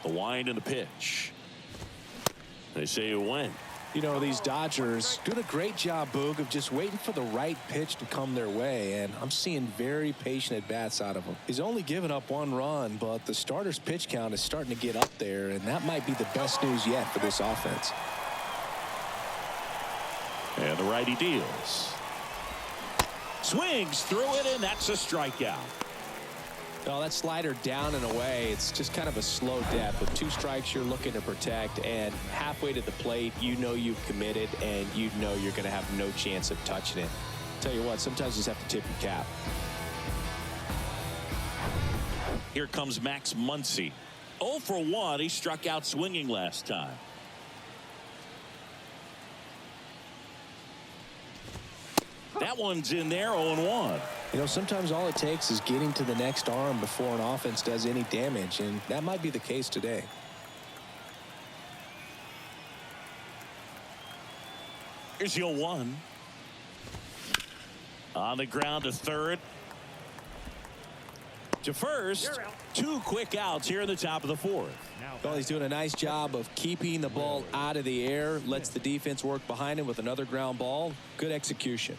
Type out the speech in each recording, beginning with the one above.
The wind and the pitch. They say it went. You know, these Dodgers doing a great job, Boog, of just waiting for the right pitch to come their way, and I'm seeing very patient at-bats out of him. He's only given up 1 run, but the starter's pitch count is starting to get up there, and that might be the best news yet for this offense. And the righty deals. Swings through it, and that's a strikeout. Well, that slider down and away, it's just kind of a slow death. With 2 strikes you're looking to protect, and halfway to the plate, you know you've committed, and you know you're going to have no chance of touching it. Tell you what, sometimes you just have to tip your cap. Here comes Max Muncy. 0 for 1. He struck out swinging last time. That one's in there, 0-1. You know, sometimes all it takes is getting to the next arm before an offense does any damage, and that might be the case today. Here's the 0-1. On the ground to third. To first. 2 quick outs here in the top of the 4th. Well, he's doing a nice job of keeping the ball out of the air. Lets the defense work behind him with another ground ball. Good execution.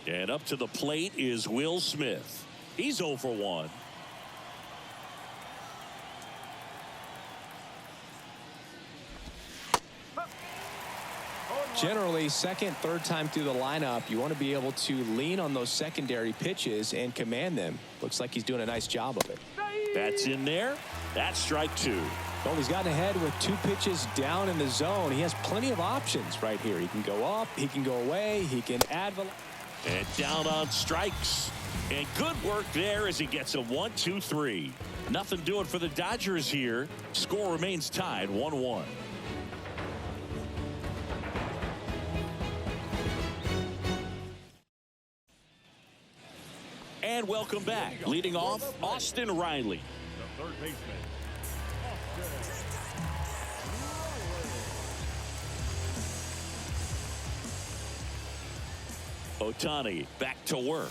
And up to the plate is Will Smith. He's 0 for 1. Generally, second, third time through the lineup, you want to be able to lean on those secondary pitches and command them. Looks like he's doing a nice job of it. That's in there. That's strike 2. Well, he's gotten ahead with 2 pitches down in the zone. He has plenty of options right here. He can go up, he can go away, he can add. And down on strikes. And good work there as he gets a 1-2-3. Nothing doing for the Dodgers here. Score remains tied 1-1. And welcome back. Leading off, Austin Riley. The third baseman, Ohtani back to work.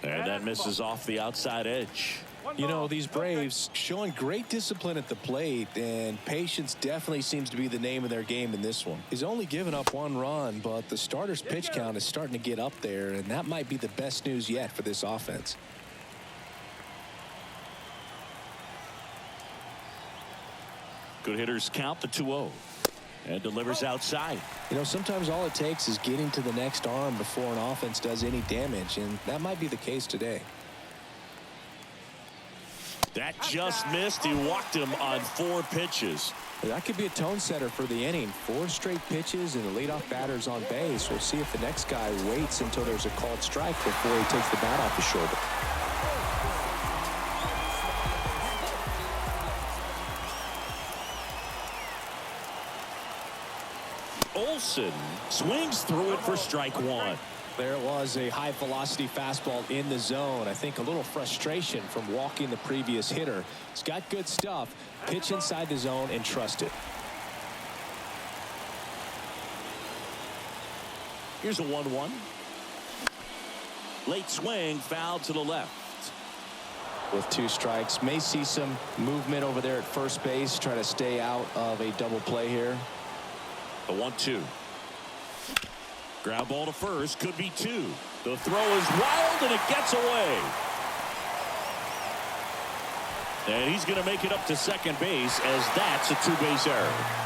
And that misses off the outside edge. You know, these Braves showing great discipline at the plate, and patience definitely seems to be the name of their game in this one. He's only given up 1 run, but the starter's pitch count is starting to get up there, and that might be the best news yet for this offense. Good hitters count the 2-0. And delivers outside. You know, sometimes all it takes is getting to the next arm before an offense does any damage, and that might be the case today. That just missed. He walked him on 4 pitches. That could be a tone setter for the inning. 4 straight pitches and the leadoff batter's on base. We'll see if the next guy waits until there's a called strike before he takes the bat off his shoulder. Olsen swings through it for strike 1. There it was, a high velocity fastball in the zone. I think a little frustration from walking the previous hitter. He's got good stuff. Pitch inside the zone and trust it. Here's a 1-1. Late swing, foul to the left. With 2 strikes, may see some movement over there at first base. Try to stay out of a double play here. The 1-2. Ground ball to first, could be 2. The throw is wild and it gets away. And he's going to make it up to second base as that's a 2-base error.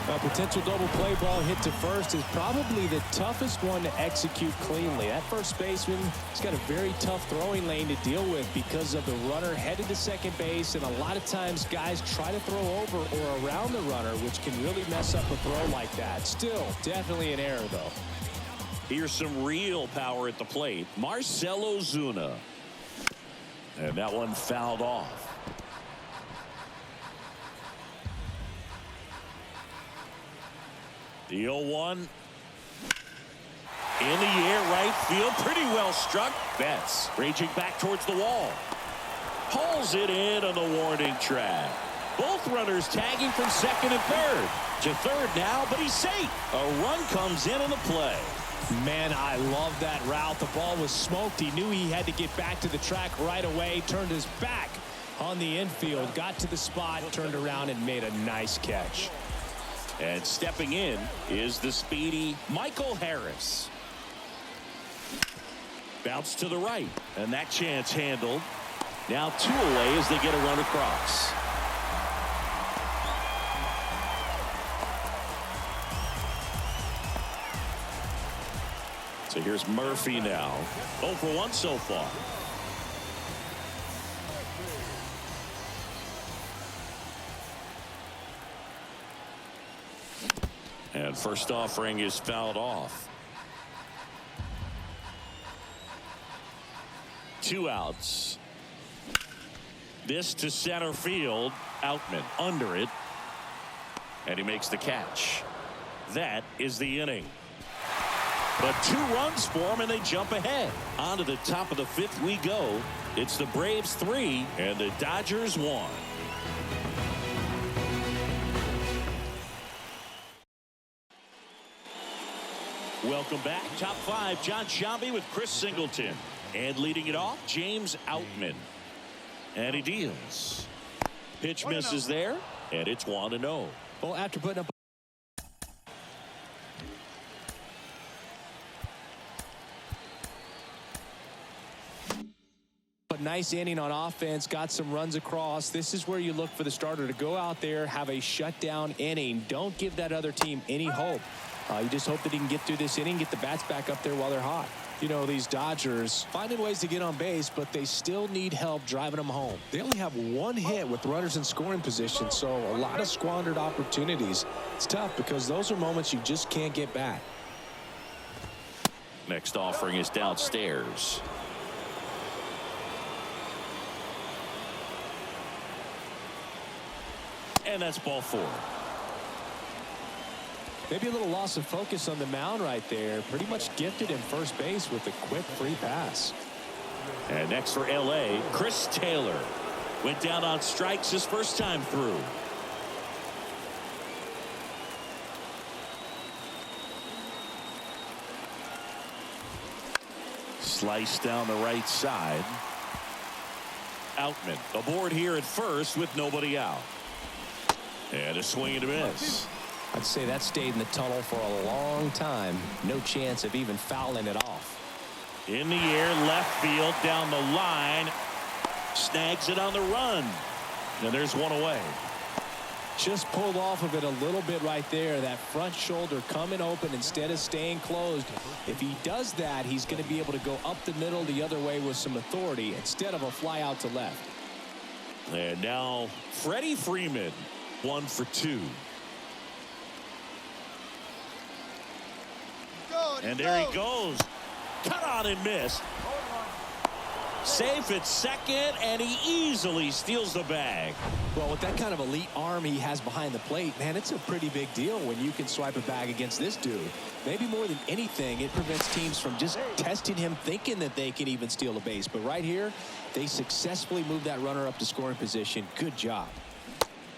A potential double play ball hit to first is probably the toughest one to execute cleanly. That first baseman has got a very tough throwing lane to deal with because of the runner headed to second base, and a lot of times guys try to throw over or around the runner, which can really mess up a throw like that. Still, definitely an error, though. Here's some real power at the plate. Marcell Ozuna. And that one fouled off. The 0-1 in the air, right field, pretty well struck. Betts raging back towards the wall, hauls it in on the warning track. Both runners tagging from second and third. To third now, but he's safe. A run comes in on the play. Man, I love that route. The ball was smoked. He knew he had to get back to the track right away. Turned his back on the infield. Got to the spot, turned around, and made a nice catch. And stepping in is the speedy Michael Harris. Bounce to the right. And that chance handled. Now 2 away as they get a run across. So here's Murphy now. 0 for 1 so far. And first offering is fouled off. 2 outs. This to center field. Outman under it. And he makes the catch. That is the inning. But 2 runs for him, and they jump ahead. On to the top of the 5th we go. It's the Braves 3 and the Dodgers 1. Welcome back. Top 5, John Sciambi with Chris Singleton. And leading it off, James Outman. And he deals. Pitch misses there, and it's 1-0. Well, after putting up a nice inning on offense, got some runs across. This is where you look for the starter to go out there, have a shutdown inning. Don't give that other team any hope. You just hope that he can get through this inning, get the bats back up there while they're hot. You know, these Dodgers finding ways to get on base, but they still need help driving them home. They only have 1 hit with runners in scoring position, so a lot of squandered opportunities. It's tough because those are moments you just can't get back. Next offering is downstairs. And that's ball 4. Maybe a little loss of focus on the mound right there. Pretty much gifted in first base with a quick free pass. And next for LA, Chris Taylor. Went down on strikes his first time through. Slice down the right side. Outman aboard here at first with nobody out. And a swing and a miss. I'd say that stayed in the tunnel for a long time. No chance of even fouling it off. In the air, left field, down the line. Snags it on the run. And there's 1 away. Just pulled off of it a little bit right there. That front shoulder coming open instead of staying closed. If he does that, he's going to be able to go up the middle the other way with some authority instead of a fly out to left. And now Freddie Freeman, 1 for 2. And there he goes. Cut on and miss. Safe at second, and he easily steals the bag. Well, with that kind of elite arm he has behind the plate, man, it's a pretty big deal when you can swipe a bag against this dude. Maybe more than anything, it prevents teams from just testing him, thinking that they can even steal a base. But right here, they successfully moved that runner up to scoring position. Good job.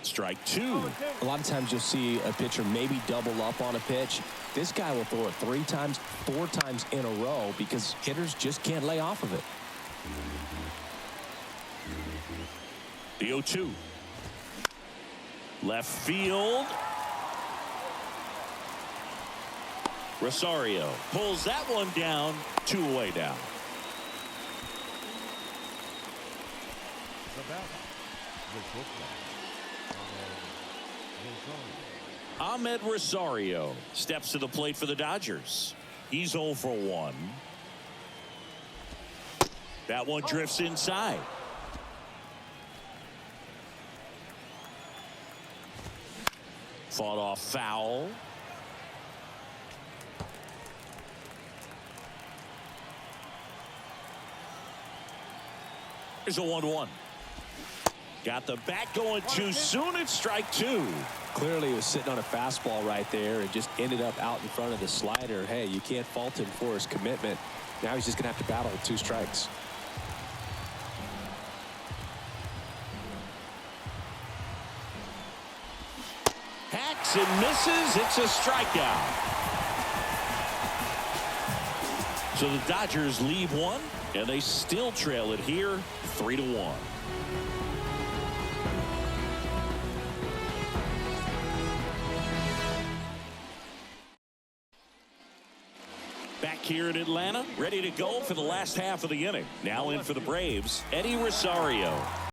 Strike 2. A lot of times you'll see a pitcher maybe double up on a pitch. This guy will throw it 3 times, 4 times in a row because hitters just can't lay off of it. The 0-2. Left field. Rosario pulls that one down. 2 away now. Ahmed Rosario steps to the plate for the Dodgers. He's 0 for 1. That one drifts inside. Fought off foul. Here's a 1-1. Got the bat going too soon. It's strike 2. Clearly he was sitting on a fastball right there and just ended up out in front of the slider. Hey, you can't fault him for his commitment. Now he's just going to have to battle with 2 strikes. Hacks and misses. It's a strikeout. So the Dodgers lead one, and they still trail it here 3-1. Back here in Atlanta, ready to go for the last half of the inning. Now in for the Braves, Eddie Rosario.